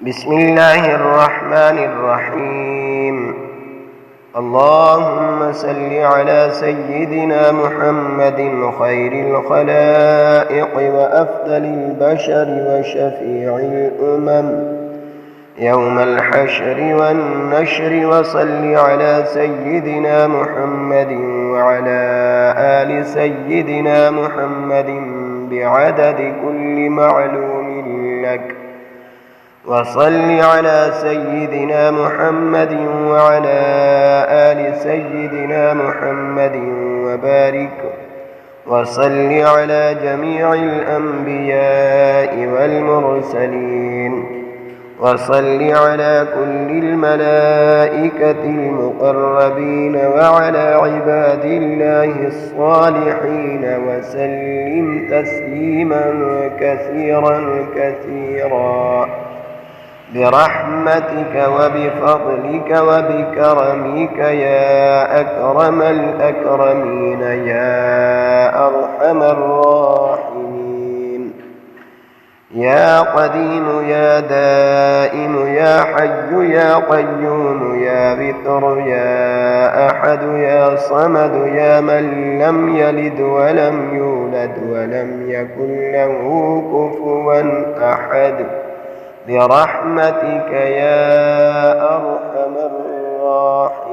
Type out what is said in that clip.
بسم الله الرحمن الرحيم. اللهم صل على سيدنا محمد خير الخلائق وأفضل البشر وشفيع الأمم يوم الحشر والنشر، وصل على سيدنا محمد وعلى آل سيدنا محمد بعدد كل معلوم لك، وصل على سيدنا محمد وعلى آل سيدنا محمد وبارك، وصل على جميع الأنبياء والمرسلين، وصل على كل الملائكة المقربين وعلى عباد الله الصالحين، وسلم تسليما كثيرا كثيرا برحمتك وبفضلك وبكرمك يا أكرم الأكرمين يا أرحم الراحمين. يا قديم يا دائم يا حي يا قيوم يا بتر يا أحد يا صمد يا من لم يلد ولم يولد ولم يكن له كفوا أحد، برحمتك يا أرحم الراحمين.